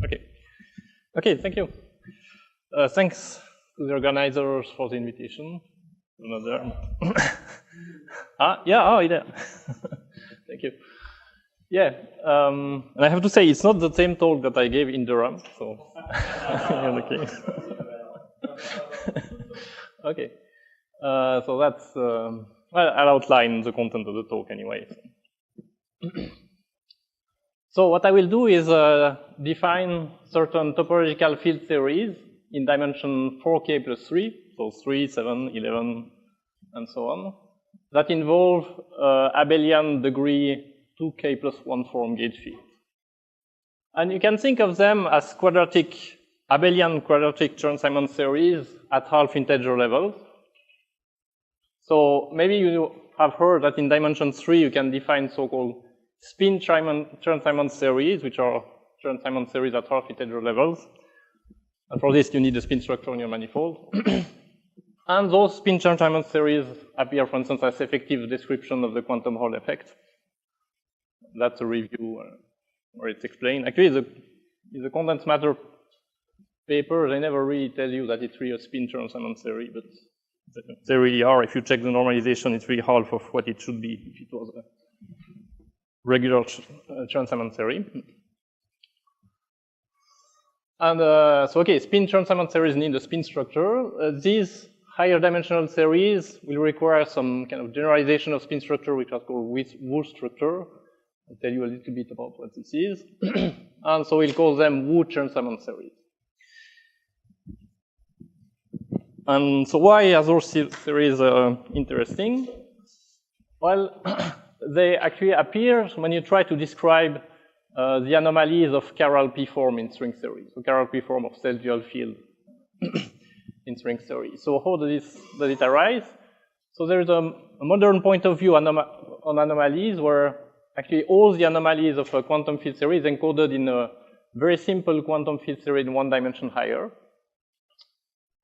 Okay. Okay, thank you. Thanks to the organizers for the invitation. Another. Yeah. Thank you. Yeah, and I have to say it's not the same talk that I gave in Durham, so okay. Okay. So that's well, I'll outline the content of the talk anyway. So what I will do is define certain topological field theories in dimension 4k plus 3, so 3, 7, 11, and so on, that involve abelian degree 2k plus 1 form gauge fields. And you can think of them as abelian quadratic Chern-Simons series at half integer levels. So maybe you have heard that in dimension 3 you can define so-called spin Chern-Simons series, which are Chern-Simons series at half integer levels. And for this, you need a spin structure in your manifold. And those spin Chern-Simons series appear, for instance, as effective description of the quantum Hall effect. That's a review where it's explained. Actually, in the condensed matter paper, they never really tell you that it's really a spin Chern-Simons series, but they really are. If you check the normalization, it's really half of what it should be if it was a regular Chern-Simons series. And so, okay, spin Chern-Simons series need a spin structure. These higher dimensional series will require some kind of generalization of spin structure, which is called Wu structure. I'll tell you a little bit about what this is. And so we'll call them Wu Chern-Simons series. And so why are those series interesting? Well, they actually appear when you try to describe the anomalies of chiral P form in string theory. So chiral P form of self-dual field in string theory. So how does it arise? So there's a modern point of view on anomalies where actually all the anomalies of a quantum field theory is encoded in a very simple quantum field theory in one dimension higher.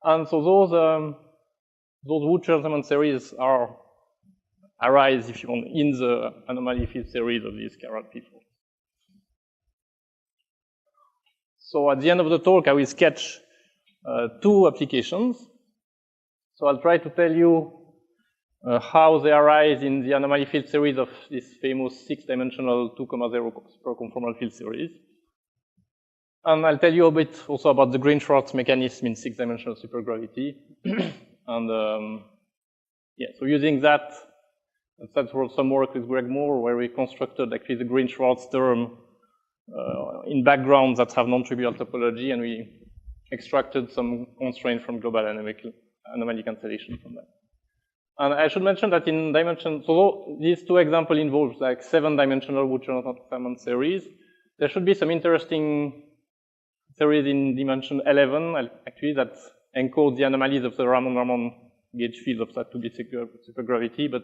And so those Wu Chern-Simons series arise, if you want, in the anomaly field series of these chiral P forms. So at the end of the talk, I will sketch two applications. So I'll try to tell you how they arise in the anomaly field series of this famous 6-dimensional 2,0 superconformal field series. And I'll tell you a bit also about the Green-Schwarz mechanism in 6-dimensional supergravity. And yeah, so using that was some work with Greg Moore where we constructed actually the Green-Schwarz term in backgrounds that have non-trivial topology, and we extracted some constraints from global anomaly cancellation from that. And I should mention that in dimension, so these two examples involve like 7-dimensional Wu Chern-Simons series. There should be some interesting series in dimension 11, actually, that encode the anomalies of the Raman-Raman gauge field of that 2D supergravity, but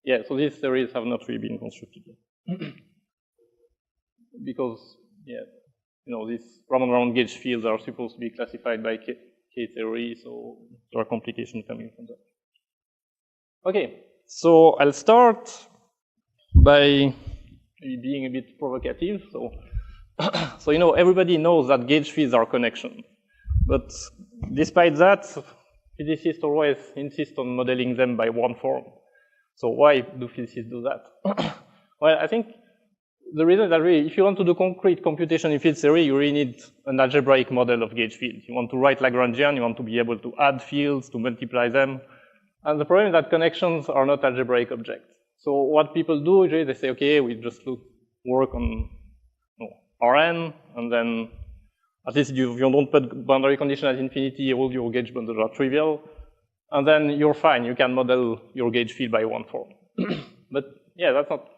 yeah, so these series have not really been constructed yet. Because, yeah, you know, these Raman-Raman gauge fields are supposed to be classified by K theory, so there are complications coming from that. Okay, so I'll start by being a bit provocative. So you know, everybody knows that gauge fields are connections. But despite that, physicists always insist on modeling them by one form. So why do physicists do that? Well, I think the reason that really, if you want to do concrete computation in field theory, you really need an algebraic model of gauge fields. You want to write Lagrangian, you want to be able to add fields, to multiply them. And the problem is that connections are not algebraic objects. So what people do, usually they say, okay, we just work on Rn, and then at least you don't put boundary condition at infinity, all your gauge bundles are trivial, and then you're fine, you can model your gauge field by one form. But yeah, that's not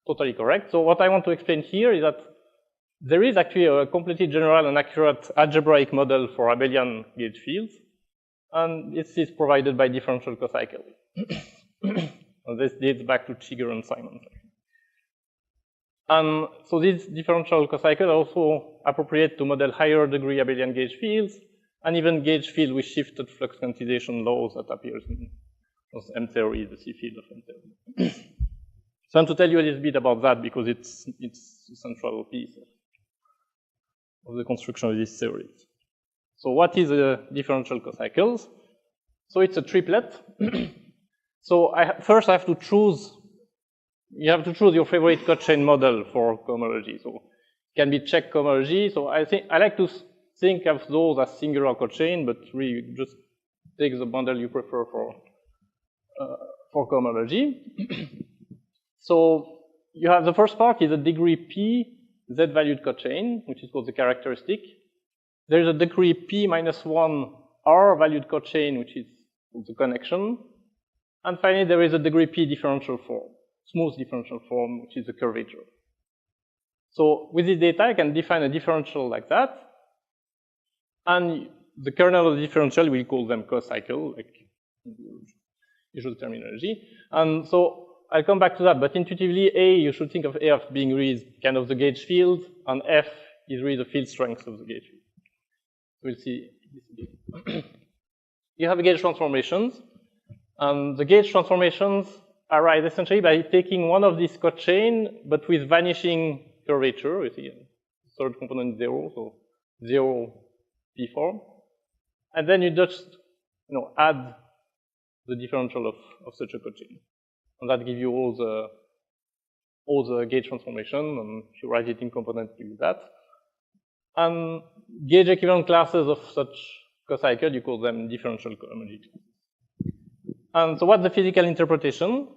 totally correct. So what I want to explain here is that there is actually a completely general and accurate algebraic model for abelian gauge fields, and this is provided by differential cocycle. And this dates back to Chigger and Simons. And so these differential cocycles are also appropriate to model higher degree abelian gauge fields, and even gauge field with shifted flux quantization laws that appears in M theory, the C field of M theory. So I want to tell you a little bit about that because it's a central piece of the construction of these theories. So what is a differential cocycles? So it's a triplet. So first I have to choose, you have to choose your favorite co-chain model for cohomology. So it can be check cohomology. So I like to think of those as singular co-chain, but really just take the bundle you prefer for cohomology. So you have the first part is a degree P Z-valued co-chain, which is called the characteristic. There is a degree P minus 1 R-valued co-chain, which is the connection. And finally, there is a degree P differential form, smooth differential form, which is the curvature. So with this data, I can define a differential like that. And the kernel of the differential, we call them cocycle, like usual terminology. And so I'll come back to that, but intuitively, A, you should think of A as being really kind of the gauge field, and F is really the field strength of the gauge field. We'll see this. You have gauge transformations, and the gauge transformations arise essentially by taking one of these cochain, but with vanishing curvature. You see, third component 0, so 0 P form, and then you just add the differential of such a cochain, and that gives you all the gauge transformation. And if you write it in component, you do that. And gauge equivalent classes of such cocycle, you call them differential cohomology classes. And so what's the physical interpretation?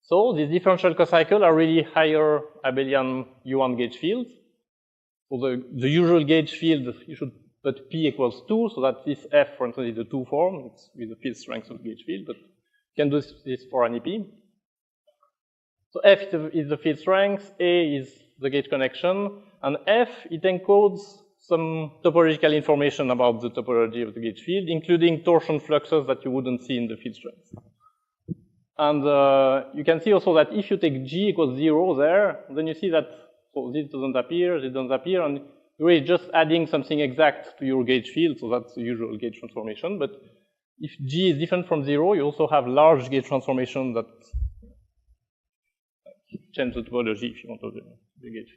So these differential cocycle are really higher abelian U1 gauge fields. So the usual gauge field, you should put P equals 2, so that this F, for instance, is a 2 form. It's with the field strength of the gauge field, but you can do this for an EP. So F is the field strength, A is the gauge connection, and F, it encodes some topological information about the topology of the gauge field, including torsion fluxes that you wouldn't see in the field strength. And you can see also that if you take G equals 0 there, then you see that this doesn't appear, and you're really just adding something exact to your gauge field, so that's the usual gauge transformation. But if G is different from 0, you also have large gauge transformation that change the topology if you want to do the gauge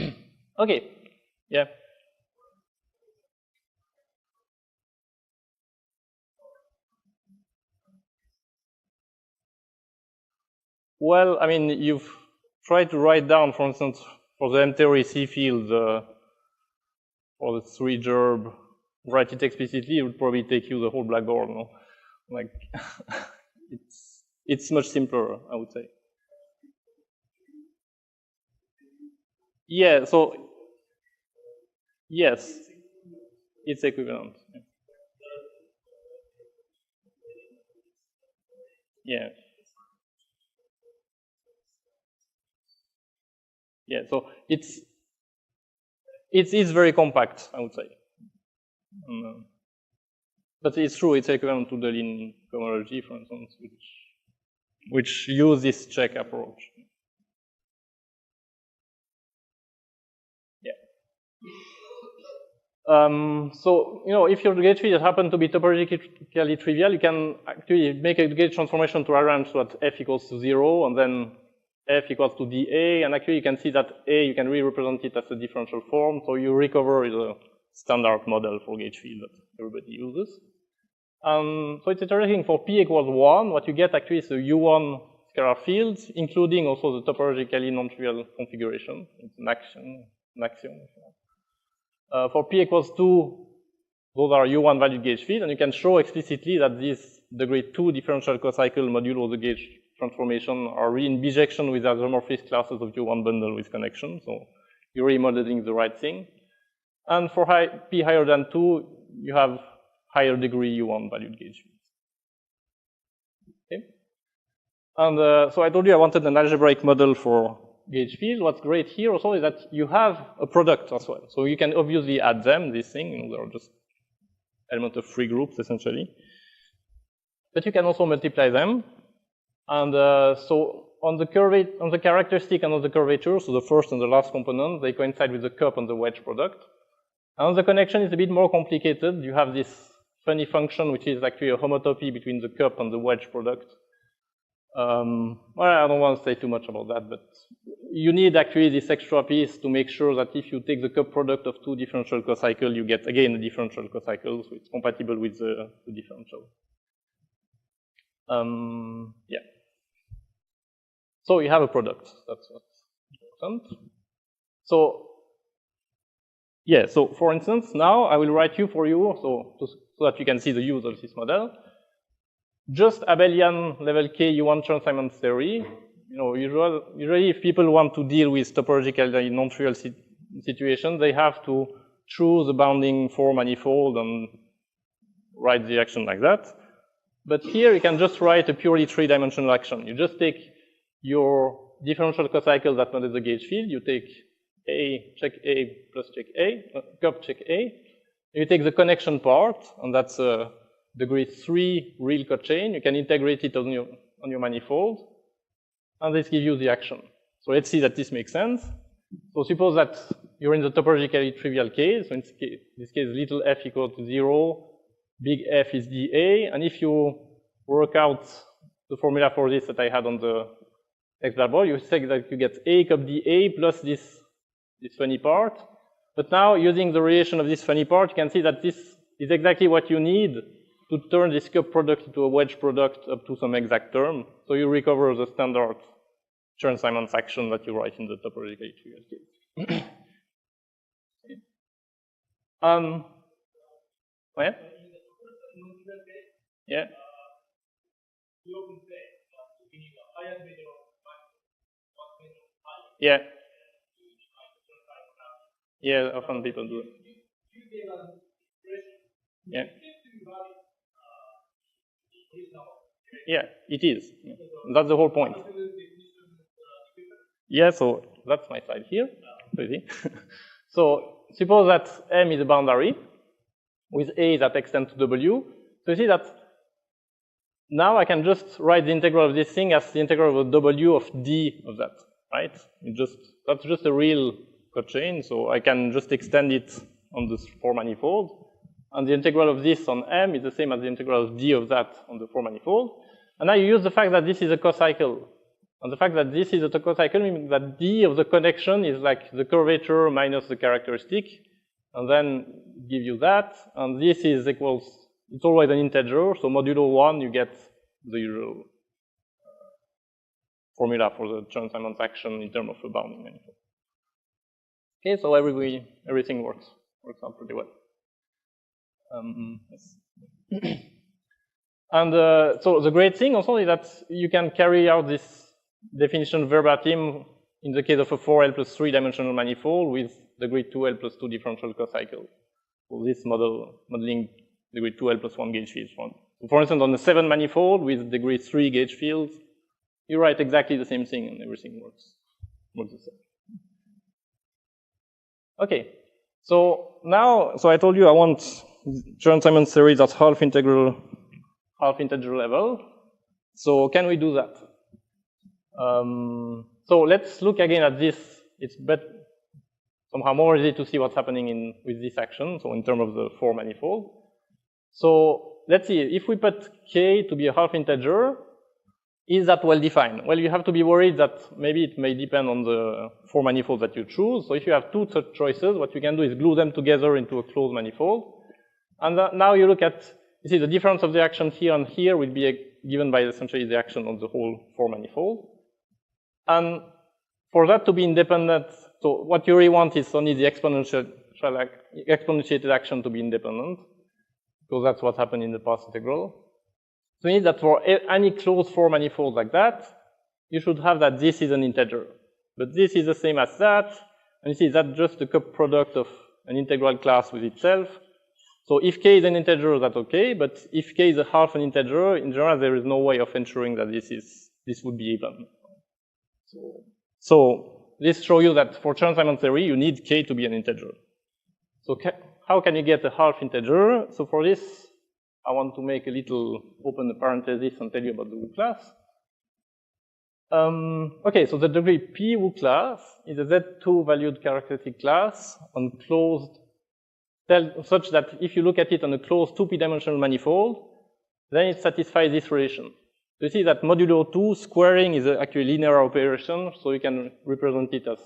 field. Okay, yeah. Well, I mean, you've tried to write down, for instance, for the M-theory C field, for the 3-gerb, write it explicitly, it would probably take you the whole blackboard, no? Like, it's much simpler, I would say. Yeah, so, yes, it's equivalent. Yeah. Yeah, so it's very compact, I would say. But it's true, it's equivalent to the lean cohomology, for instance, which use this check approach. Yeah. So, if your gauge field happen to be topologically trivial, you can actually make a gauge transformation to arrange so that F equals to 0, and then F equals to dA, and actually you can see that A, you can re-represent it as a differential form, so you recover the standard model for gauge field that everybody uses. So it's interesting, for P equals 1, what you get actually is a U1 scalar field, including also the topologically non-trivial configuration. It's an axiom. For P equals 2, those are U1 valued gauge field, and you can show explicitly that this degree 2 differential cocycle modulo the gauge transformation are really in bijection with the isomorphic classes of U1 bundle with connection. So you're really modeling the right thing. And for P higher than 2, you have higher degree U1 valued gauge fields. Okay. And so I told you I wanted an algebraic model for gauge field. What's great here also is that you have a product as well. So you can obviously add them, this thing, they're just elements of free groups essentially. But you can also multiply them. And so on the characteristic and on the curvature, so the first and the last component, they coincide with the cup and the wedge product. And the connection is a bit more complicated. You have this funny function, which is actually a homotopy between the cup and the wedge product. Well, I don't want to say too much about that, but you need actually this extra piece to make sure that if you take the cup product of two differential cocycles, you get again a differential cocycle, so it's compatible with the differential. Yeah. So you have a product. That's what's important. So yeah. So for instance, now I will write for you, so that you can see the use of this model. Just abelian level K, you want Chern-Simons theory. You know, usually if people want to deal with topologically non-trivial situations, they have to choose a bounding four manifold and write the action like that. But here you can just write a purely three-dimensional action. You just take your differential cocycle that models the gauge field. You take A, check A plus check A, cup check A. You take the connection part, and that's a degree 3 real cochain. You can integrate it on your manifold, and this gives you the action. So let's see that this makes sense. So suppose that you're in the topologically trivial case. So in this case, little f equal to 0, big F is dA, and if you work out the formula for this that I had on the example, you say that you get A cup dA plus this funny part. But now, using the relation of this funny part, you can see that this is exactly what you need to turn this cup product into a wedge product up to some exact term. So you recover the standard Chern-Simons action that you write in the topologically trivial case. Yeah? Yeah. Yeah. Yeah, often people do it. Yeah. Yeah, it is. Yeah. That's the whole point. Yeah, so that's my slide here. So suppose that M is a boundary with A that extends to W. So you see that now I can just write the integral of this thing as the integral of W of D of that, right? That's just a real cochain, so I can just extend it on this four manifold. And the integral of this on M is the same as the integral of D of that on the four manifold. And now you use the fact that this is a cocycle. And the fact that this is a cocycle means that D of the connection is like the curvature minus the characteristic, and then give you that. And this is equals, it's always an integer, so modulo 1, you get the usual formula for the Chern-Simons action in terms of a bounding manifold. Okay, so everything works out pretty well. Yes. And so the great thing also is that you can carry out this definition verbatim in the case of a 4L plus 3-dimensional manifold with degree 2L plus 2 differential cocycle. So this modeling degree 2L plus 1 gauge fields. So for instance, on the 7 manifold with degree 3 gauge fields, you write exactly the same thing and everything works the same. Okay, so now, I told you I want Chern-Simons series at half integer level. So can we do that? So let's look again at this. It's somehow more easy to see what's happening with this action, so in terms of the 4 manifold. So let's see, if we put K to be a half integer, is that well defined? Well, you have to be worried that maybe it may depend on the 4 manifolds that you choose. So if you have two such choices, what you can do is glue them together into a closed manifold. And now you look at, you see the difference of the action here and here will be given by essentially the action on the whole 4 manifold. And for that to be independent, so what you really want is only the exponentiated action to be independent, because that's what happened in the past integral. So it means that for any closed 4 manifold like that, you should have that this is an integer. But this is the same as that, and you see that's just the cup product of an integral class with itself. So if K is an integer, that's okay, but if K is a half an integer, in general, there is no way of ensuring that this would be even. So this shows you that for Chern-Simons theory, you need K to be an integer. So how can you get a half integer? So for this, I want to make a little open parenthesis and tell you about the Wu class. Okay, so the degree P Wu class is a Z2 valued characteristic class on closed, such that if you look at it on a closed 2p dimensional manifold, then it satisfies this relation. So you see that modulo 2 squaring is actually a linear operation, so you can represent it as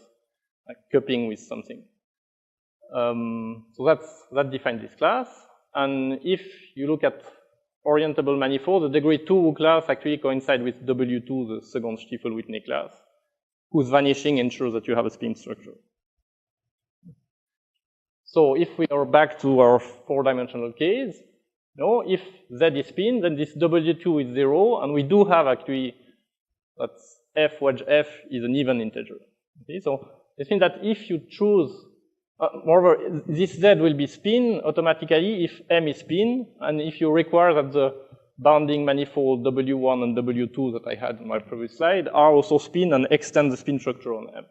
like cupping with something. So that defines this class. And if you look at orientable manifold, the degree 2 class actually coincides with W2, the second Stiefel-Whitney class, whose vanishing ensures that you have a spin structure. So if we are back to our 4-dimensional case, if Z is spin, then this W2 is 0, and we do have actually that f wedge f is an even integer. Okay, so this means that if you choose, moreover, this Z will be spin automatically if M is spin, and if you require that the bounding manifold W1 and W2 that I had in my previous slide are also spin and extend the spin structure on M.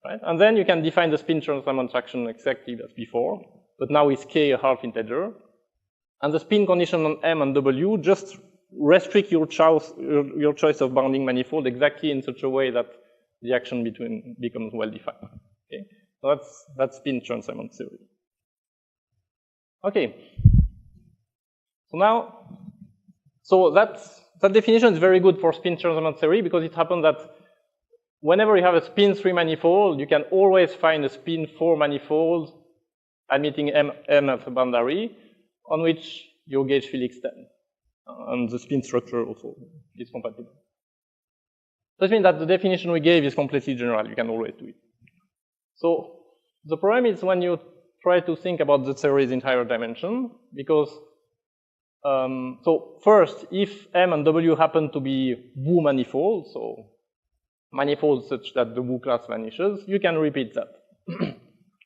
Right? And then you can define the spin Chern-Simons action exactly as before, but now with K a half integer. And the spin condition on M and W just restrict your choice of bounding manifold exactly in such a way that the action between becomes well defined. Okay? So that's spin Chern-Simons theory. Okay. So that definition is very good for spin Chern-Simons theory because it happens that whenever you have a spin 3 manifold, you can always find a spin 4 manifold admitting M as a boundary on which your gauge field extends. And the spin structure also is compatible. That means that the definition we gave is completely general. You can always do it. So the problem is when you try to think about the theories in higher dimension, because so first, if M and W happen to be Wu manifolds, so manifolds such that the Wu class vanishes, you can repeat that.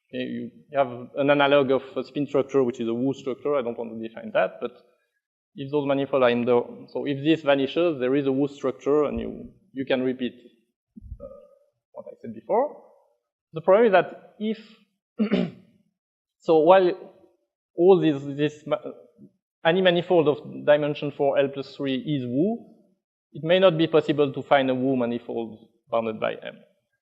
Okay, you have an analog of a spin structure, which is a Wu structure. I don't want to define that, but if those manifolds are in the, so if this vanishes, there is a Wu structure, and you can repeat what I said before. The problem is that if, so while all any manifold of dimension 4 L plus 3 is Wu, it may not be possible to find a Wu manifold bounded by M.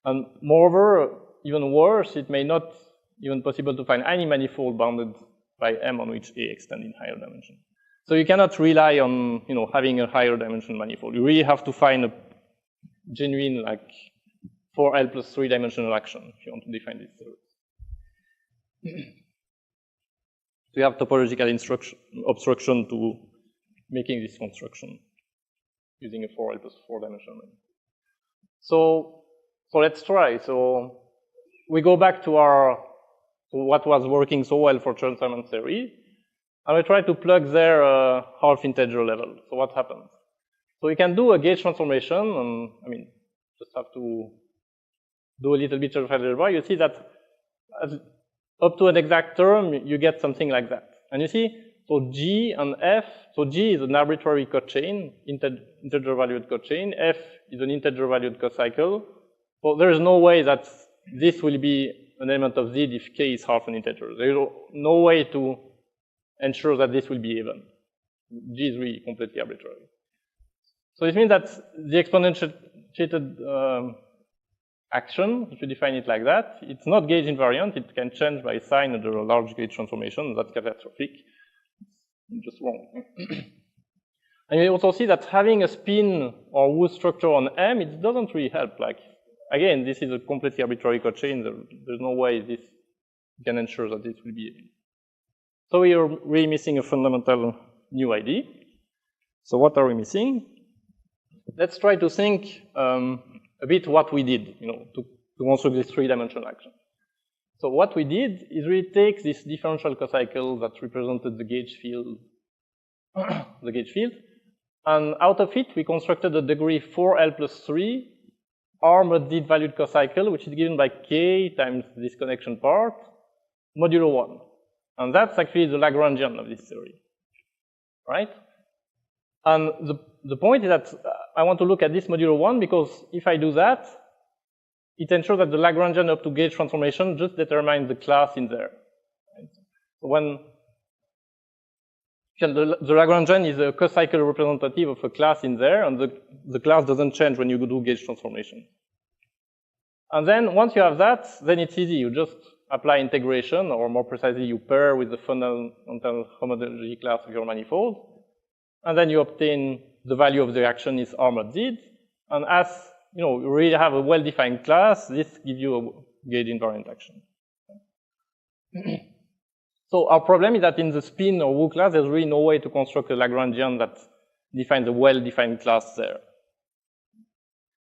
And moreover, even worse, it may not even possible to find any manifold bounded by M on which A extends in higher dimension. So you cannot rely on having a higher dimension manifold. You really have to find a genuine like 4L plus 3 dimensional action if you want to define this theory. So you have topological obstruction to making this construction using a 4L plus 4 dimensional manifold. So let's try. So we go back to what was working so well for Chern-Simons theory, and we try to plug there a half integer level. So what happens? So you can do a gauge transformation, and I mean, just have to do a little bit of algebra. You see that up to an exact term, you get something like that. And you see, so G and F, so G is an arbitrary cochain, integer valued cochain. F is an integer valued cocycle. So there is no way that this will be an element of Z if K is half an integer. There is no way to ensure that this will be even. G is really completely arbitrary. So it means that the exponentiated action, if you define it like that, it's not gauge invariant. It can change by sign under a large gauge transformation. That's catastrophic. Just wrong. And you also see that having a spin or Wu structure on M, it doesn't really help. Like, again, this is a completely arbitrary cochain. There's no way this can ensure that this will be even. So we are really missing a fundamental new ID. So what are we missing? Let's try to think a bit what we did, to construct this 3-dimensional action. So what we did is we take this differential cocycle that represented the gauge field, and out of it we constructed a degree 4L plus 3 R mod Z valued cocycle, which is given by K times this connection part, modulo 1. And that's actually the Lagrangian of this theory, right? And the point is that I want to look at this modulo 1 because if I do that, it ensures that the Lagrangian up to gauge transformation just determines the class in there. Right? So when the Lagrangian is a cocycle representative of a class in there, and the class doesn't change when you do gauge transformation. And then once you have that, then it's easy. You just apply integration, or more precisely, you pair with the fundamental homology class of your manifold, and then you obtain the value of the reaction is R mod Z. And as you really have a well-defined class, this gives you a gauge invariant action. So our problem is that in the spin or Wu class, there's really no way to construct a Lagrangian that defines a well-defined class there.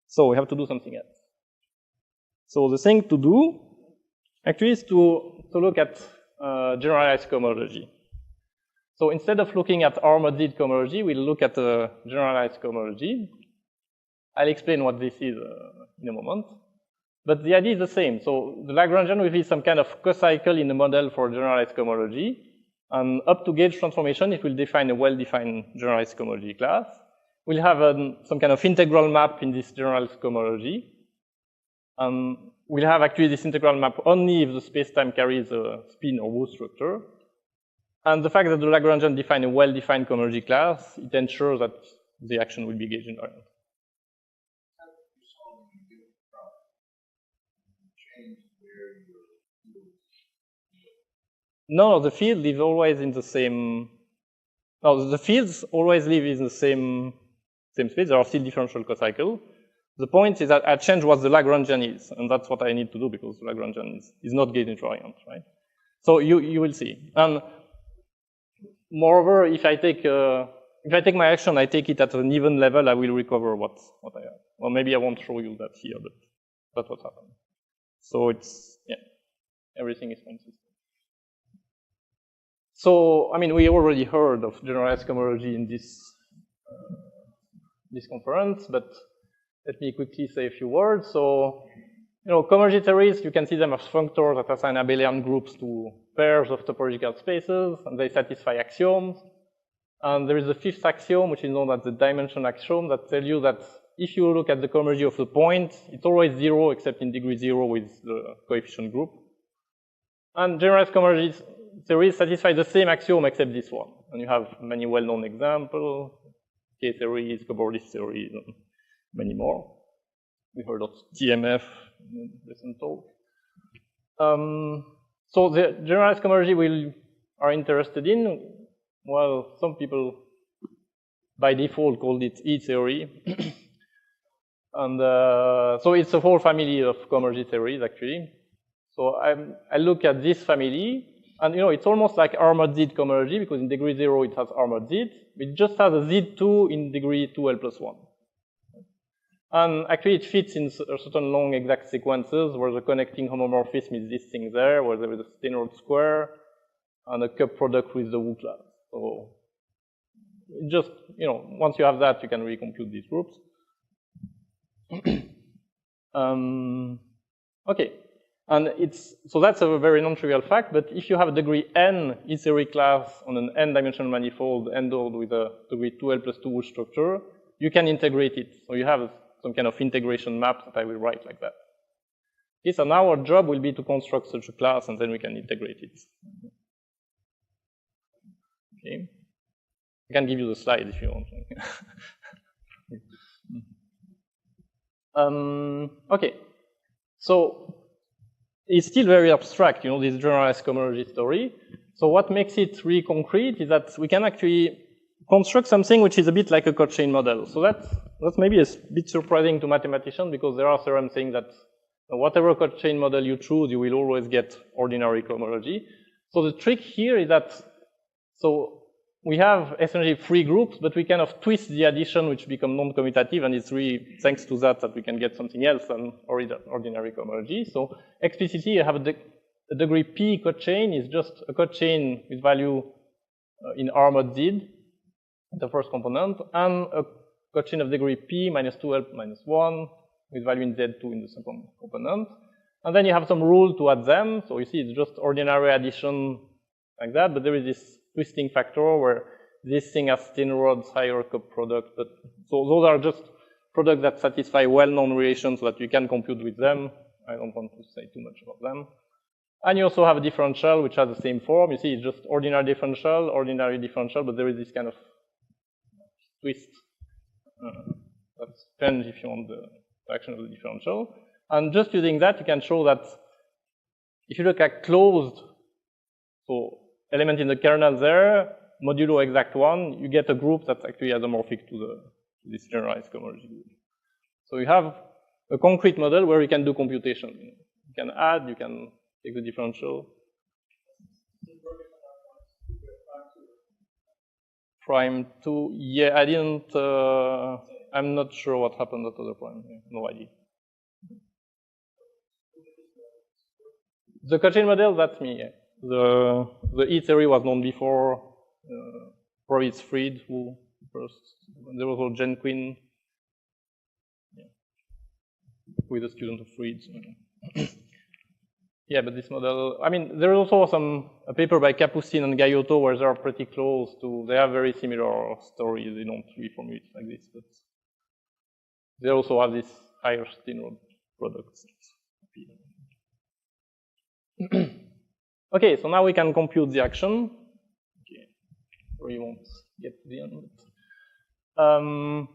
So we have to do something else. So the thing to do actually is to look at generalized cohomology. So instead of looking at R mod Z cohomology, we'll look at generalized cohomology. I'll explain what this is in a moment. But the idea is the same. So the Lagrangian will be some kind of cocycle in the model for generalized cohomology. And up to gauge transformation, it will define a well-defined generalized cohomology class. We'll have some kind of integral map in this generalized cohomology. And we'll have actually this integral map only if the space-time carries a spin or Wu structure. And the fact that the Lagrangian define a well-defined cohomology class, it ensures that the action will be gauge invariant. No, the field is always in the same. No, the fields always live in the same space. There are still differential cocycles. The point is that I change what the Lagrangian is, and that's what I need to do because the Lagrangian is not gauge invariant, right? So you will see. And moreover, if I take my action, I take it at an even level, I will recover what I have. Or maybe I won't show you that here, but that's what happened. So it's everything is consistent. So, I mean, we already heard of generalized cohomology in this conference, but let me quickly say a few words. So, cohomology theories, you can see them as functors that assign abelian groups to pairs of topological spaces, and they satisfy axioms. And there is a fifth axiom, which is known as the dimension axiom, that tells you that if you look at the cohomology of the point, it's always 0 except in degree 0 with the coefficient group. And generalized cohomology theories satisfy the same axiom except this one. And you have many well-known examples, K-theories, cobordist theories, and many more. We heard of TMF in the recent talk. So the generalized cohomology we are interested in, well, some people by default called it E-theory. And so it's a whole family of cohomology theories, actually. So I look at this family, and it's almost like R mod Z cohomology, because in degree 0 it has R mod Z. It just has a Z2 in degree 2L+1. And actually it fits in certain long exact sequences where the connecting homomorphism is this thing there, where there is a Steinrod square and a cup product with the Wu class. So just, once you have that, you can recompute these groups. Okay. And so that's a very non-trivial fact, but if you have a degree n E-theory class on an n-dimensional manifold endowed with a degree 2L+2 Wu structure, you can integrate it. So you have some kind of integration map that I will write like that. Okay, so now our job will be to construct such a class, and then we can integrate it. Okay. I can give you the slide if you want. Okay. So it's still very abstract, this generalized cohomology story. So what makes it really concrete is that we can actually construct something which is a bit like a Koch-chain model. So that's maybe a bit surprising to mathematicians, because there are theorems saying that whatever Koch-chain model you choose, you will always get ordinary cohomology. So the trick here is that, so we have essentially 3 groups, but we kind of twist the addition, which become non-commutative, and it's really thanks to that we can get something else than ordinary cohomology. So explicitly, you have a degree P Koch-chain is just a Koch-chain with value in R mod Z, the first component, and a Koch-chain of degree P minus 2L minus 1 with value in Z2 in the second component. And then you have some rule to add them. So you see it's just ordinary addition like that, but there is this twisting factor where this thing has Steinrod's higher cup product. But so those are just products that satisfy well-known relations so that you can compute with them. I don't want to say too much about them. And you also have a differential which has the same form. You see it's just ordinary differential, but there is this kind of twist. That's strange if you want the action of the differential. And just using that, you can show that if you look at closed, so element in the kernel there, modulo exact one, you get a group that's actually isomorphic to this generalized cohomology group. So you have a concrete model where you can do computation. You can add, you can take the differential. Prime 2, yeah, I didn't, I'm not sure what happened at other prime, no idea. The Cochin model, that's me, yeah. The E theory was known before, probably it's Fried who first, there was also Jen Quinn, yeah, with a student of Fried. Yeah, but this model, I mean, there is also a paper by Capucin and Gaiotto where they are pretty close to, they have very similar stories, they don't reformulate like this, but they also have this higher Steenrod products. Okay, so now we can compute the action. Okay, we won't get to the end.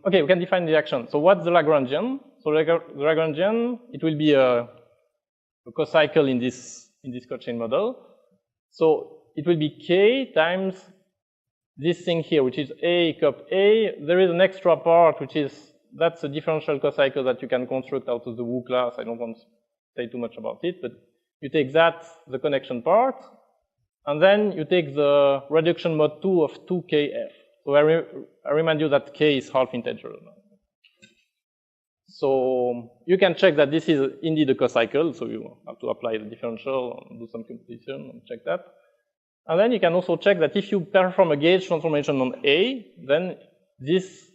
Okay, we can define the action. So what's the Lagrangian? So the Lagrangian, it will be a cocycle in this Cochin model. So it will be K times this thing here, which is A cup A. There is an extra part, which is, that's a differential cocycle that you can construct out of the Wu class. I don't want to say too much about it, but you take that, the connection part, and then you take the reduction mod 2 of 2kf. So I remind you that k is half integer. So you can check that this is indeed a cocycle, so you have to apply the differential and do some computation and check that. And then you can also check that if you perform a gauge transformation on A, then this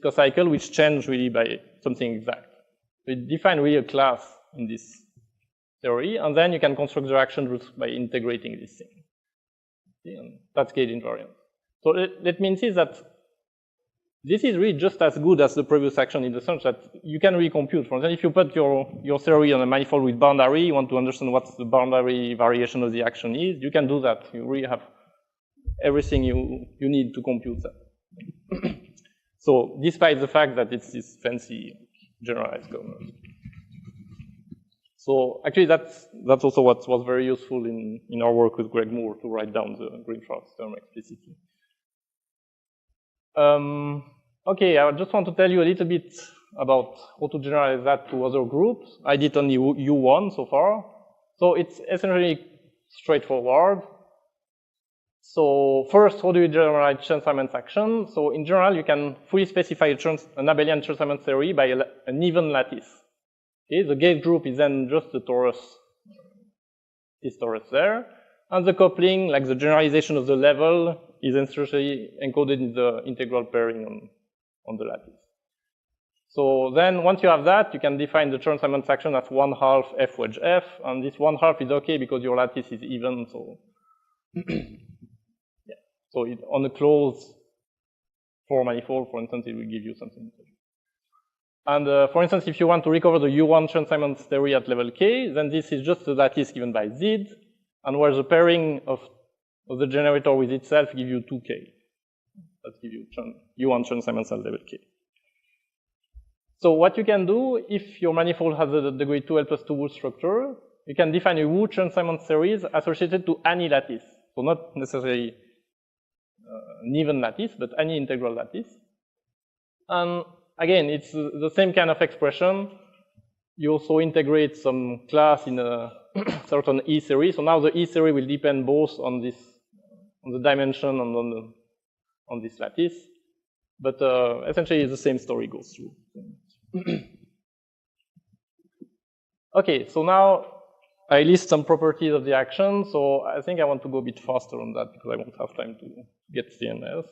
cocycle will change really by something exact. We define really a class in this theory, and then you can construct the action just by integrating this thing. Okay, and that's gauge invariant. So that means is that this is really just as good as the previous action in the sense that you can recompute. For example, if you put your theory on a manifold with boundary, you want to understand what the boundary variation of the action is, you can do that. You really have everything you need to compute that. So despite the fact that it's this fancy generalized cohomology. So actually that's also what was very useful in our work with Greg Moore to write down the Green-Schwarz term explicitly. Okay, I just want to tell you a little bit about how to generalize that to other groups. I did only U1 so far. So it's essentially straightforward. So first, how do you generalize Chern-Simons action? So in general, you can fully specify an abelian Chern-Simons theory by an even lattice. Okay, the gauge group is then just the torus, this torus there. And the coupling, like the generalization of the level, is essentially encoded in the integral pairing on the lattice. So then once you have that, you can define the Chern-Simons action as 1/2 f wedge f, and this 1/2 is okay because your lattice is even, so yeah. So on a closed 4 manifold, for instance, it will give you something. And for instance, if you want to recover the U1 Chern-Simons theory at level k, then this is just the lattice given by Z, and where the pairing of the generator with itself give you 2k. That gives you U1 Chern-Simons at level k. So what you can do, if your manifold has a degree 2L plus 2 Wu structure, you can define a Wu Chern-Simons series associated to any lattice. So not necessarily an even lattice, but any integral lattice. And again, it's the same kind of expression. You also integrate some class in a certain E series. So now the E series will depend both on this, on the dimension and on this lattice. But essentially, the same story goes through. Okay, so now I list some properties of the action. So I think I want to go a bit faster on that because I won't have time to get CNS.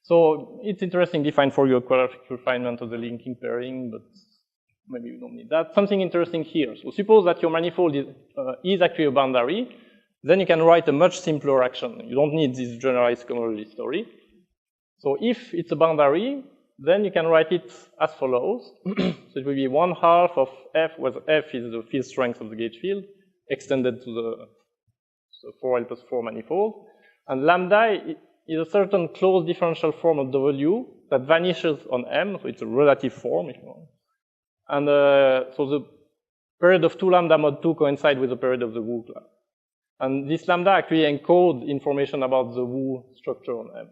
So it's interesting to define for you a quadratic refinement of the linking pairing, but maybe you don't need that. Something interesting here. So suppose that your manifold is actually a boundary, then you can write a much simpler action. You don't need this generalized cohomology story. So if it's a boundary, then you can write it as follows. So it will be 1/2 of f, where f is the field strength of the gauge field, extended to the 4L plus 4 manifold. And lambda is a certain closed differential form of W that vanishes on M, so it's a relative form, if you want. And so the period of 2 lambda mod 2 coincide with the period of the Wu class. And this lambda actually encodes information about the Wu structure on M.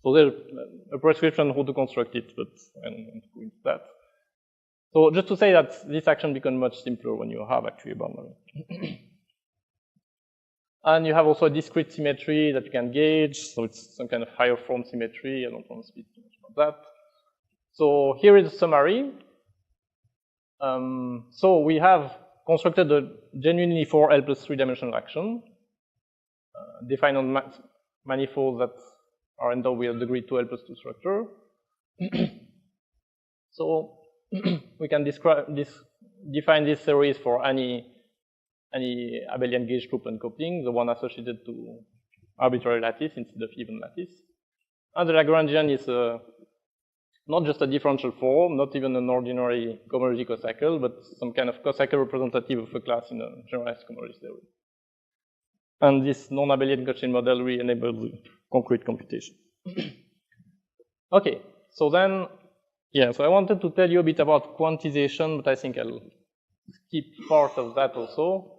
So there's a prescription how to construct it, but I don't want to go into that. So just to say that this action becomes much simpler when you have actually a boundary. And you have also a discrete symmetry that you can gauge. So it's some kind of higher form symmetry. I don't want to speak too much about that. So here is a summary. So we have constructed a genuinely 4L plus 3-dimensional action, defined on manifolds that are endowed with a degree 2L plus 2 structure. So we can define this series for any abelian gauge group uncoupling, the one associated to arbitrary lattice instead of even lattice. And the Lagrangian is not just a differential form, not even an ordinary cohomology cocycle, but some kind of cocycle representative of a class in a generalized cohomology theory. And this non-abelian Gaussian model will enable the concrete computation. Okay, so then, yeah, so I wanted to tell you a bit about quantization, but I think I'll skip part of that also.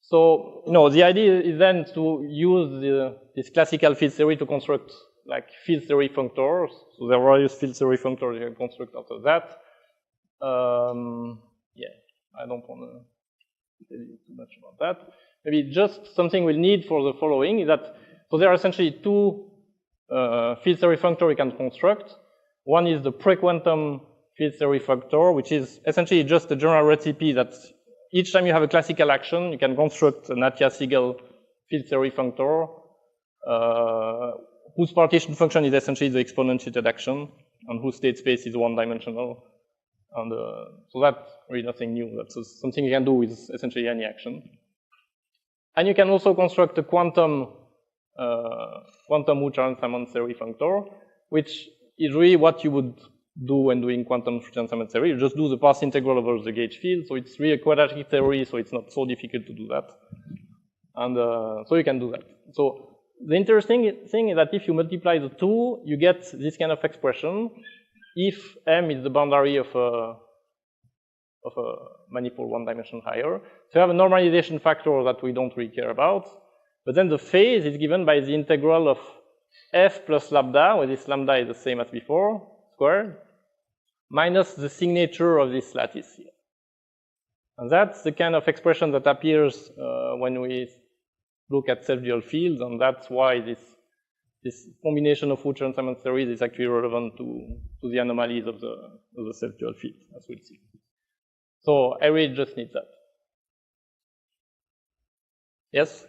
So, the idea is then to use this classical field theory to construct like field theory functors. So there are various field theory functors you can construct out of that. Yeah, I don't want to tell you too much about that. Maybe just something we'll need for the following is that, so there are essentially two field theory functors we can construct. One is the pre-quantum field theory functor, which is essentially just a general recipe that each time you have a classical action, you can construct an Atiyah-Siegel field theory functor, whose partition function is essentially the exponentiated action, and whose state space is one-dimensional. And so that's really nothing new. That's something you can do with essentially any action. And you can also construct a quantum Chern-Simons theory functor, which is really what you would do when doing quantum Chern-Simons theory. You just do the path integral over the gauge field. So it's really a quadratic theory, so it's not so difficult to do that. And so you can do that. So the interesting thing is that if you multiply the two, you get this kind of expression if M is the boundary of a manifold one dimension higher. So you have a normalization factor that we don't really care about. But then the phase is given by the integral of f plus lambda, where this lambda is the same as before, squared, minus the signature of this lattice here. And that's the kind of expression that appears when we look at self-dual fields, and that's why this combination of Chern-Simons theories is actually relevant to the anomalies of the self-dual field, as we'll see. So I really just need that. Yes?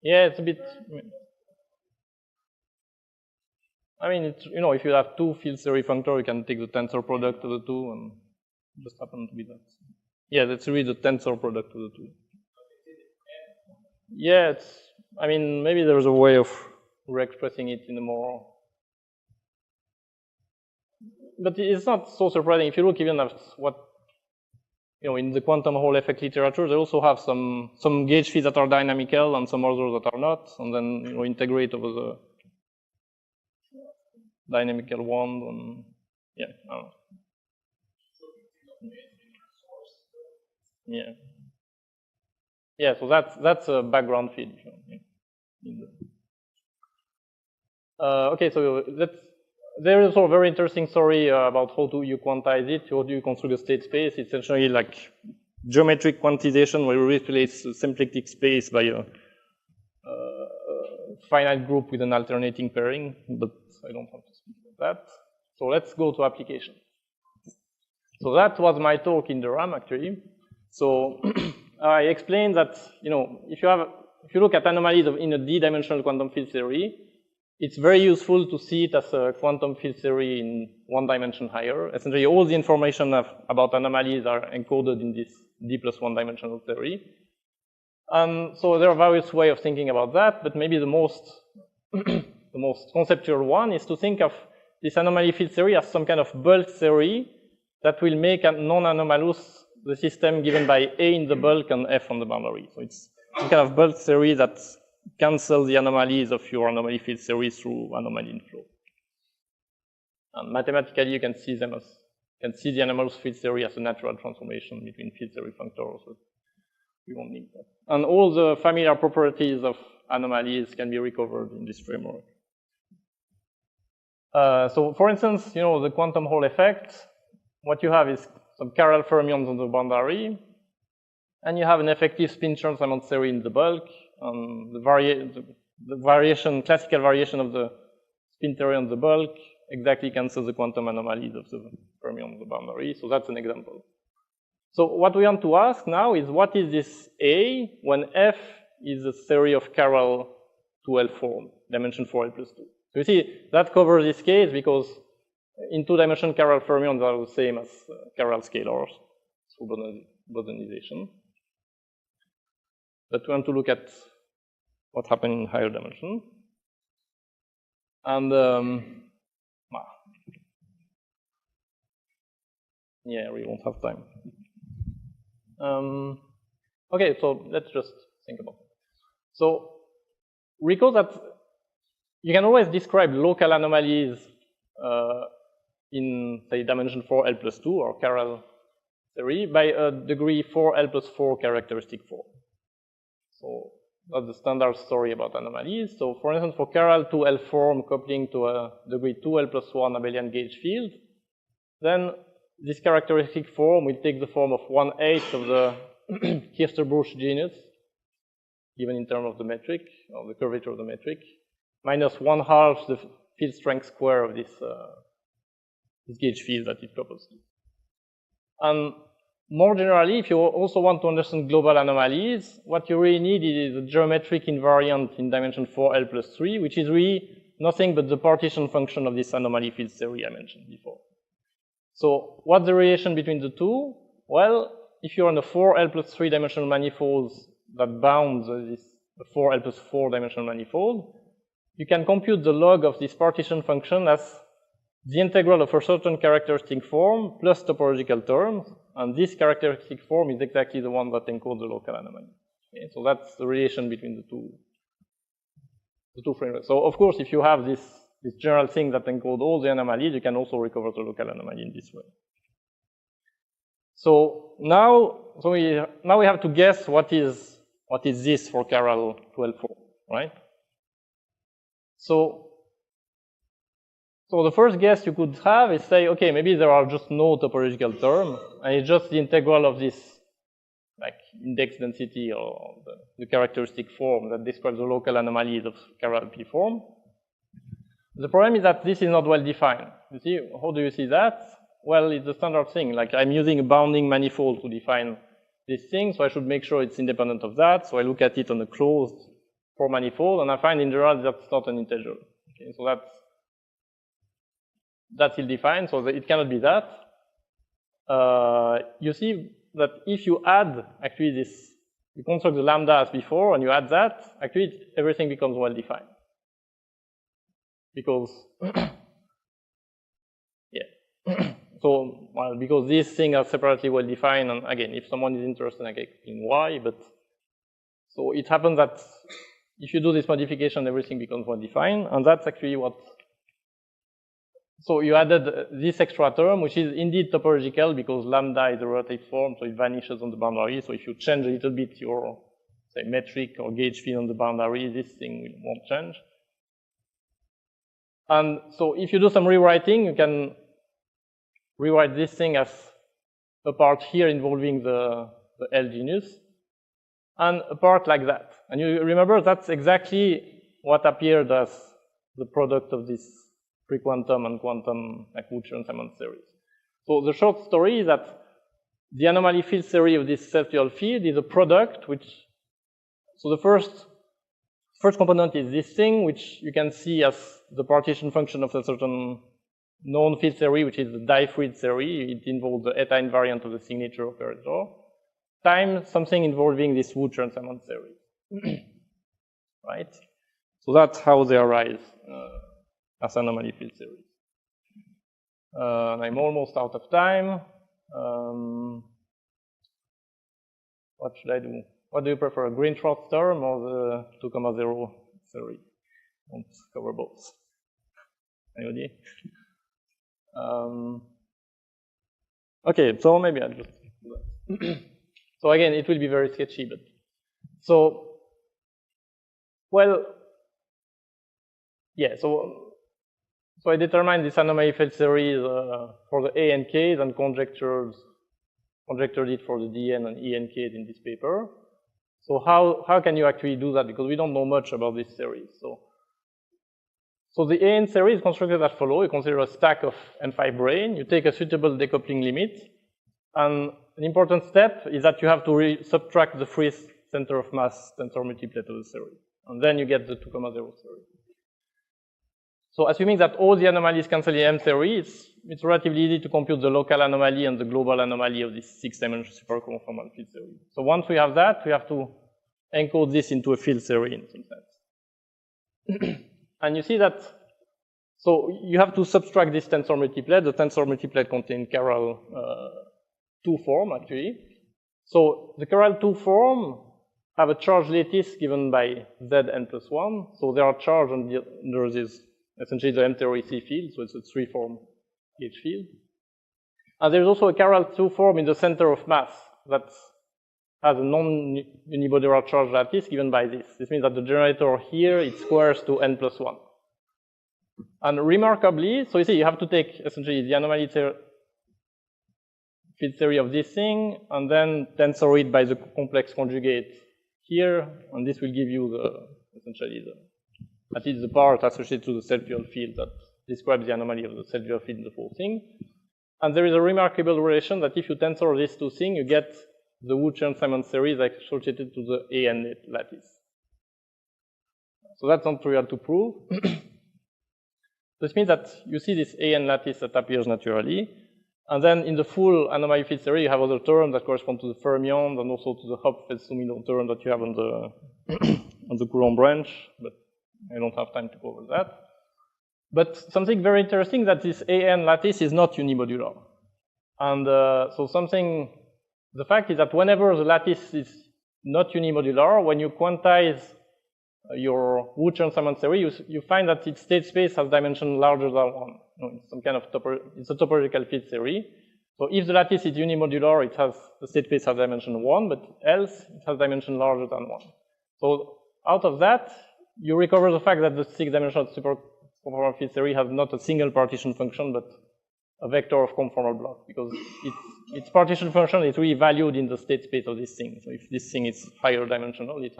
Yeah, it's a bit. I mean, it's, if you have two field theory functors, you can take the tensor product of the two, and it just happen to be that. Yeah, that's really the tensor product of the two. Yeah, I mean, maybe there's a way of re-expressing it in a more. But it's not so surprising. If you look even at what, in the quantum Hall effect literature, they also have some gauge fields that are dynamical and some others that are not, and then, integrate over the dynamical one, and yeah, I don't know. Yeah. Yeah, so that's a background field. Okay, so there is also a very interesting story about how do you quantize it, how do you construct a state space. It's essentially like geometric quantization where you replace a symplectic space by a finite group with an alternating pairing, but I don't want to speak about that. So let's go to application. So that was my talk in the RAM actually. So I explained that, if you look at anomalies in a d-dimensional quantum field theory, it's very useful to see it as a quantum field theory in one dimension higher. Essentially, all the information about anomalies are encoded in this d plus one dimensional theory. So there are various ways of thinking about that, but maybe the most conceptual one is to think of this anomaly field theory as some kind of bulk theory that will make a non-anomalous the system given by A in the bulk and F on the boundary. So it's some kind of bulk theory that cancels the anomalies of your anomaly field theory through anomaly inflow. And mathematically, you can see them as can see the anomalous field theory as a natural transformation between field theory functors. But we won't need that. And all the familiar properties of anomalies can be recovered in this framework. So for instance, the quantum Hall effect, what you have is some chiral fermions on the boundary, and you have an effective spin Chern-Simons theory in the bulk. The classical variation of the spin theory on the bulk exactly cancels the quantum anomalies of the fermion on the boundary. So that's an example. So what we want to ask now is, what is this A when F is a theory of chiral 2L form, dimension 4L plus 2? So you see, that covers this case because in 2-dimension chiral fermions are the same as chiral scalars through Bosonization. But we want to look at what happened in higher dimension. And yeah, we won't have time. Okay, so let's just think about it. So recall that you can always describe local anomalies in, say, dimension 4L plus 2 or chiral theory by a degree 4L plus 4 characteristic form. So that's the standard story about anomalies. So for instance, for chiral 2L form coupling to a degree 2L plus 1 abelian gauge field, then this characteristic form will take the form of 1/8 of the Kirsterbruch genus, given in terms of the metric, or the curvature of the metric, minus 1/2 the field strength square of this gauge field that it couples to. And more generally, if you also want to understand global anomalies, what you really need is a geometric invariant in dimension 4L plus 3, which is really nothing but the partition function of this anomaly field theory I mentioned before. So what's the relation between the two? Well, if you're on the 4L plus 3 dimensional manifolds that bound this 4L plus 4 dimensional manifold, you can compute the log of this partition function as the integral of a certain characteristic form plus topological terms, and this characteristic form is exactly the one that encodes the local anomaly. Okay, so that's the relation between the two frameworks. So of course, if you have this general thing that encodes all the anomalies, you can also recover the local anomaly in this way. So now we have to guess what is this for chiral 2L form, right? So the first guess you could have is say, okay, maybe there are just no topological term, and it's just the integral of this like index density or the characteristic form that describes the local anomalies of chiral P form. The problem is that this is not well defined. You see, how do you see that? Well, it's the standard thing. Like I'm using a bounding manifold to define this thing, so I should make sure it's independent of that. So I look at it on a closed form manifold, and I find in general that's not an integer. Okay, so that's ill-defined, so it cannot be that. You see that if you add actually this, you construct the lambda as before, and you add that, actually everything becomes well-defined. Because, yeah. So, well, because these things are separately well-defined, and again, if someone is interested, I can explain why, but so it happens that if you do this modification, everything becomes well-defined, and that's actually what. So you added this extra term, which is indeed topological because lambda is a rotate form, so it vanishes on the boundary. So if you change a little bit your, say, metric or gauge field on the boundary, this thing won't change. And so if you do some rewriting, you can rewrite this thing as a part here involving the L genus, and a part like that. And you remember that's exactly what appeared as the product of this pre-quantum and quantum like Chern-Simons series. So the short story is that the anomaly field theory of this self-dual field is a product which, so the first component is this thing, which you can see as the partition function of a certain known field theory, which is the Difrid theory. It involves the eta invariant of the signature operator, times something involving this Chern-Simons theory. Right? So that's how they arise as anomaly field theory. I'm almost out of time. What should I do? What do you prefer, a Green-Schwarz term or the 2,0 theory? Won't cover both. Anybody? Okay, so maybe I'll just do that. So again, it will be very sketchy, but so, well, yeah, so I determined this anomaly field series for the A and K's and conjectured it for the DN and E and K's in this paper. So how can you actually do that? Because we don't know much about this series. So the AN series is constructed as follows. You consider a stack of N5 brane. You take a suitable decoupling limit. And an important step is that you have to subtract the free center of mass tensor multiplet of the series. And then you get the 2,0 series. So assuming that all the anomalies cancel in M series, it's relatively easy to compute the local anomaly and the global anomaly of this 6-dimensional superconformal field series. So once we have that, we have to encode this into a field series in some sense. And you see that, so you have to subtract this tensor multiplet. The tensor multiplet contains chiral 2 form, actually. So the chiral 2 form have a charge lattice given by Zn plus 1. So there are charges under this, essentially the M-theory C field, so it's a 3-form H field. And there's also a chiral 2 form in the center of mass that has a non-unimodular charge lattice given by this. This means that the generator here, it squares to n plus 1. And remarkably, so you see, you have to take essentially the anomaly field theory of this thing, and then tensor it by the complex conjugate here, and this will give you essentially at least the part associated to the self-dual field that describes the anomaly of the self-dual field in the whole thing. And there is a remarkable relation that if you tensor these two things, you get the Chern-Simons series associated to the AN lattice. So that's not trivial to prove. This means that you see this AN lattice that appears naturally, and then in the full anomaly field theory, you have other terms that correspond to the fermions and also to the Hopf-Felsumino term that you have on the Coulomb branch, but I don't have time to cover that. But something very interesting that this AN lattice is not unimodular. And so the fact is that whenever the lattice is not unimodular, when you quantize your Chern-Simons theory, you find that its state space has dimension larger than 1. It's some kind of it's a topological field theory. So if the lattice is unimodular, the state space has dimension 1, but else it has dimension larger than 1. So out of that, you recover the fact that the 6-dimensional superconformal field theory has not a single partition function, but a vector of conformal blocks, because its partition function is really valued in the state space of this thing. So if this thing is higher dimensional, it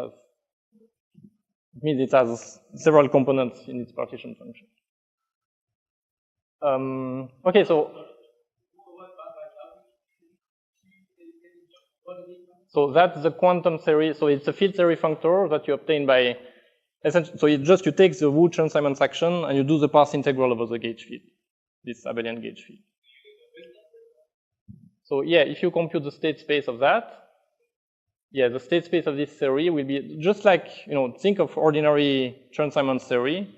means it has several components in its partition function. Okay, so that's the quantum theory. So it's a field theory functor that you obtain by essentially. So you take the Chern-Simons action and you do the path integral over the gauge field, this abelian gauge field. So yeah, if you compute the state space of that, yeah, the state space of this theory will be just like, think of ordinary Chern-Simons theory.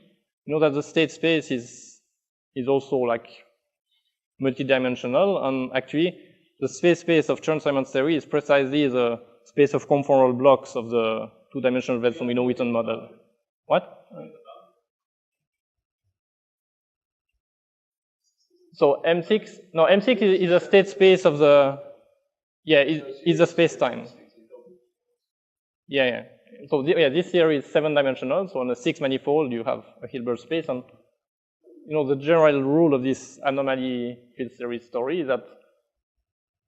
You know that the state space is also like multidimensional, and actually the space of Chern-Simons theory is precisely the space of conformal blocks of the 2-dimensional Velsomino-Witten model. What? So M6 is a state space of the, is a space-time. Yeah. So this theory is 7-dimensional. So on a 6-manifold, you have a Hilbert space, and the general rule of this anomaly field theory story is that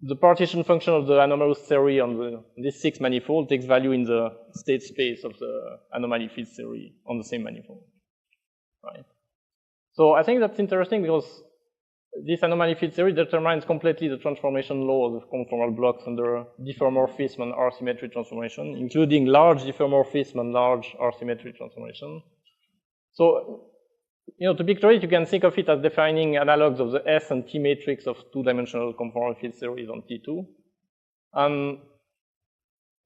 the partition function of the anomalous theory on this 6-manifold takes value in the state space of the anomaly field theory on the same manifold, right? So I think that's interesting because this anomaly field theory determines completely the transformation laws of conformal blocks under diffeomorphism and R-symmetry transformation, including large diffeomorphism and large R-symmetry transformation. So, to picture it, you can think of it as defining analogs of the S and T matrix of 2-dimensional conformal field theories on T2. And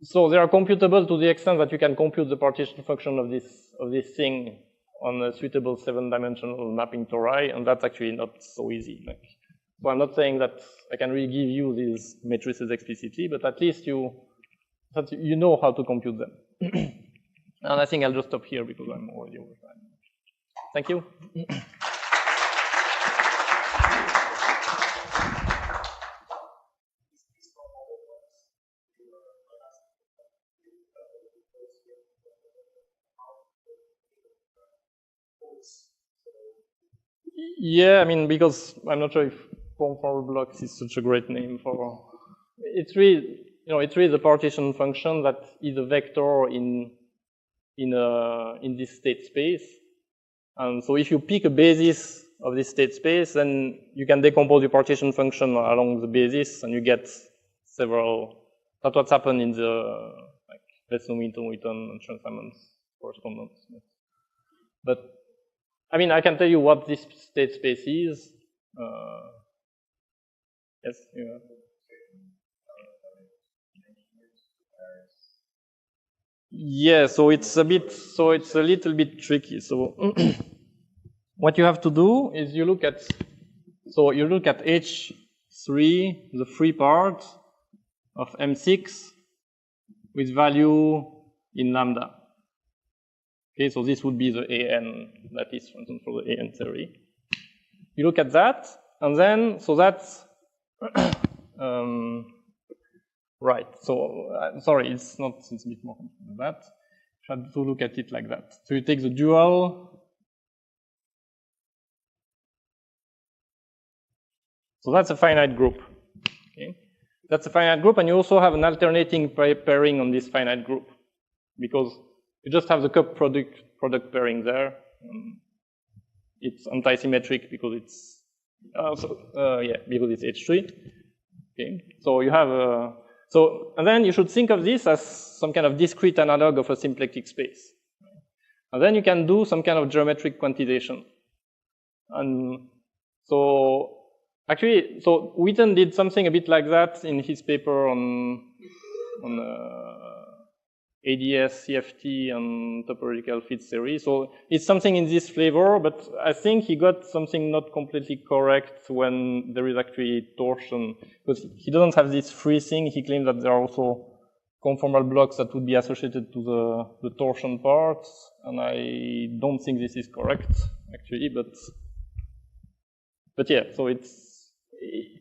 so they are computable to the extent that you can compute the partition function of this thing on a suitable 7-dimensional mapping tori, and that's actually not so easy. So I'm not saying that I can really give you these matrices explicitly, but at least you know how to compute them. And I think I'll just stop here because I'm already over time. Thank you. Yeah, I mean, because I'm not sure if conformal blocks is such a great name for. It's really, it's really the partition function that is a vector in this state space. And so if you pick a basis of this state space, then you can decompose your partition function along the basis, and you get several. That's what's happened in the Wheaton and Chern-Simons correspondence. But I mean, I can tell you what this state space is. Yes. Yeah. Yeah. So it's a little bit tricky. So what you have to do is you look at H3, the free part of M6 with value in lambda. Okay, so this would be the AN lattice, for instance, for the AN theory. You look at that, and then, so that's, right. So, sorry, it's a bit more complicated than that. You have to look at it like that. So you take the dual. So that's a finite group. Okay, that's a finite group, and you also have an alternating pairing on this finite group, because you just have the cup product pairing there. It's anti-symmetric because it's because it's H3. Okay, so you have and then you should think of this as some kind of discrete analog of a symplectic space, and then you can do some kind of geometric quantization. And so actually, so Wheaton did something a bit like that in his paper on ADS, CFT, and topological fit theory. So it's something in this flavor, but I think he got something not completely correct when there is actually torsion, because he doesn't have this free thing. He claims that there are also conformal blocks that would be associated to the torsion parts, and I don't think this is correct, actually, but yeah, so it's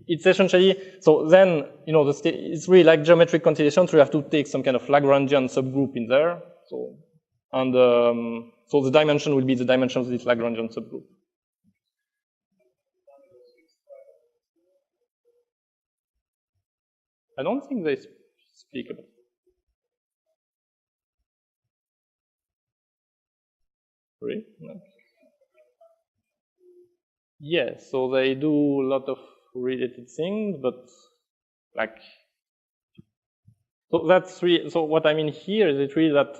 essentially, so then, it's really like geometric quantization, so you have to take some kind of Lagrangian subgroup in there. So, and so the dimension will be the dimension of this Lagrangian subgroup. I don't think they speak about it. Really? No. Yeah, so they do a lot of related things, but like, so that's really, so what I mean here is it's really that,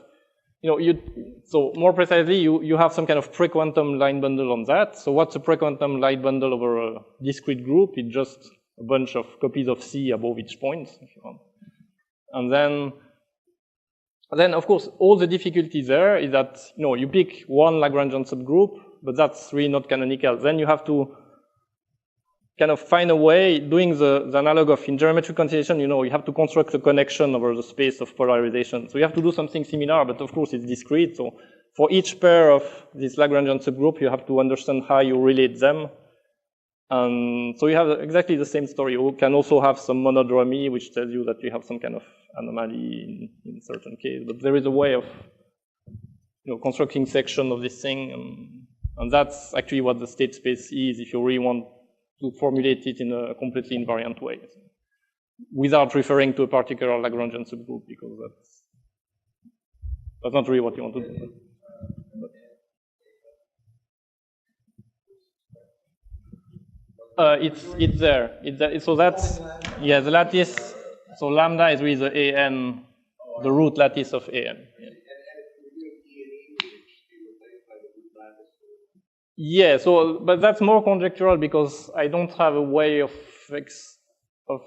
so more precisely, you have some kind of pre-quantum line bundle on that. So what's a pre-quantum line bundle over a discrete group? It's just a bunch of copies of C above each point, if you want. And then of course, all the difficulty there is that, you pick one Lagrangian subgroup, but that's really not canonical. Then you have to kind of find a way, doing the analog of in geometric quantization, you have to construct a connection over the space of polarization. So you have to do something similar, but of course it's discrete. So for each pair of this Lagrangian subgroup, you have to understand how you relate them. And so you have exactly the same story. You can also have some monodromy, which tells you that you have some kind of anomaly in certain case. But there is a way of constructing section of this thing, and that's actually what the state space is if you really want to formulate it in a completely invariant way, without referring to a particular Lagrangian subgroup, because that's not really what you want to do. It's there. So that's, yeah, the lattice. So lambda is really the AN, the root lattice of AN. Yeah, so, but that's more conjectural because I don't have a way of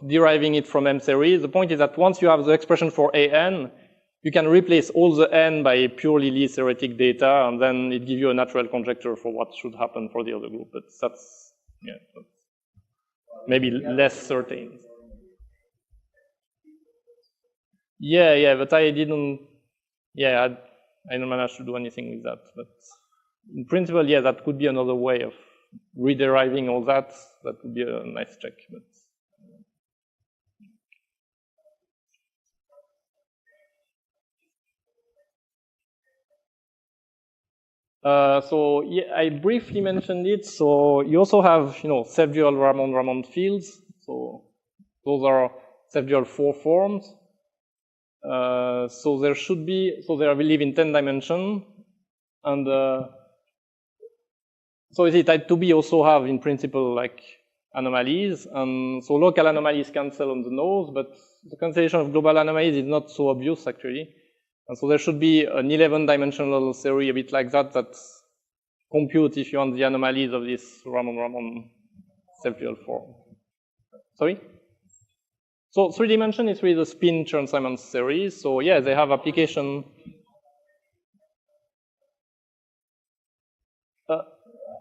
deriving it from M series. The point is that once you have the expression for AN, you can replace all the N by purely Lie theoretic data, and then it gives you a natural conjecture for what should happen for the other group. But that's, yeah, maybe less certain. Yeah, but I didn't manage to do anything with that. But in principle, yeah, that could be another way of rederiving all that. That would be a nice check. But So yeah, I briefly mentioned it. So you also have, self-dual Ramond fields. So those are self-dual 4 forms. So there should be, so they are live in 10 dimensions. And so is it type 2B also have in principle like anomalies. And so local anomalies cancel on the nose, but the cancellation of global anomalies is not so obvious actually. And so there should be an 11-dimensional theory a bit like that compute, if you want, the anomalies of this Ramond self-dual form. Sorry? So 3-dimension is really the spin Chern-Simons series. So yeah, they have application.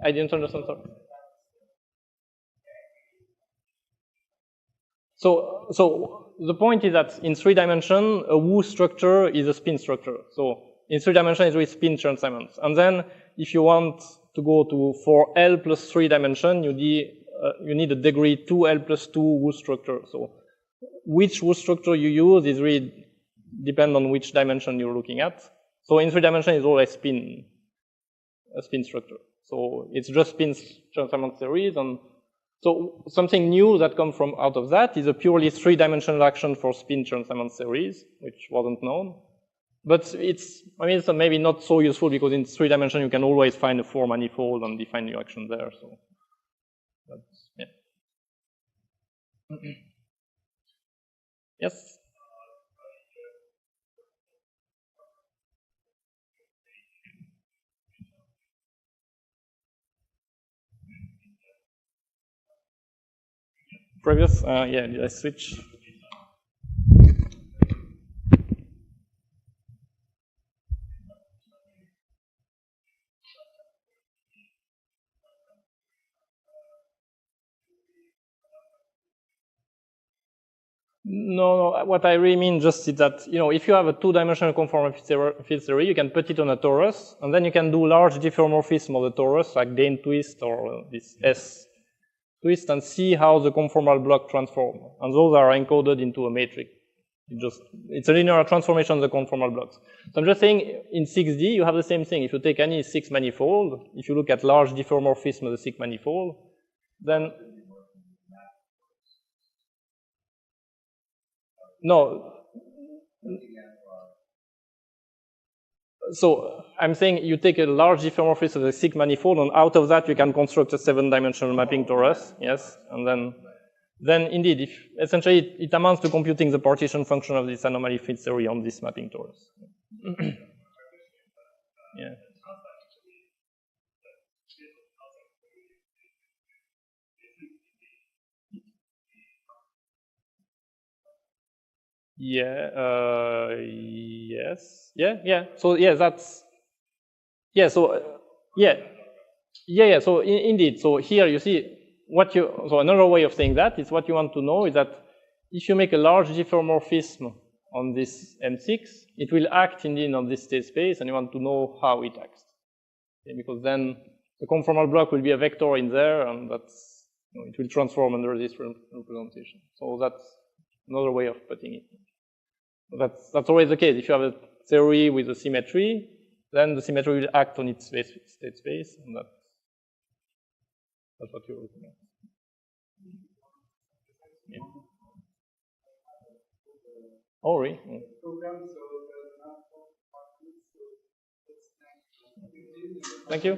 I didn't understand, sorry. So the point is that in 3-dimension, a Wu structure is a spin structure. So in 3-dimension, it's with spin Chern-Simons. And then if you want to go for L plus 3-dimension, you need a degree 2L plus 2 Wu structure. So which Wu structure you use is really depend on which dimension you're looking at. So in 3-dimension, it's always a spin structure. So it's just spin Chern-Simons series. And so something new that comes from out of that is a purely 3-dimensional action for spin Chern-Simons series, which wasn't known. But it's maybe not so useful because in 3-dimension you can always find a 4 manifold and define your action there. So, yeah. Yes. Previous, yeah, did I switch? No, what I really mean just is that, if you have a 2-dimensional conformal field theory, you can put it on a torus, and then you can do large diffeomorphism of the torus, like Dane twist or this S twist, and see how the conformal block transform. And those are encoded into a matrix. It's a linear transformation of the conformal blocks. So I'm just saying, in 6D, you have the same thing. If you take any 6 manifold, if you look at large diffeomorphism of the 6 manifold, then no. So I'm saying you take a large diffeomorphism of the 6 manifold, and out of that you can construct a 7-dimensional mapping torus. Yes, and then indeed, if essentially it amounts to computing the partition function of this anomaly field theory on this mapping torus. Yeah. Yeah. Yes. Yeah. So yeah, that's. Yeah. So yeah. So indeed. So here you see so another way of saying that is what you want to know is that if you make a large diffeomorphism on this M6, it will act indeed on this state space, and you want to know how it acts. Okay, because then the conformal block will be a vector in there, and that's it will transform under this representation. So that's another way of putting it. That's always the case. If you have a theory with a symmetry, then the symmetry will act on its state space, and that's what you're looking at. Yeah. Oh, really? Thank you.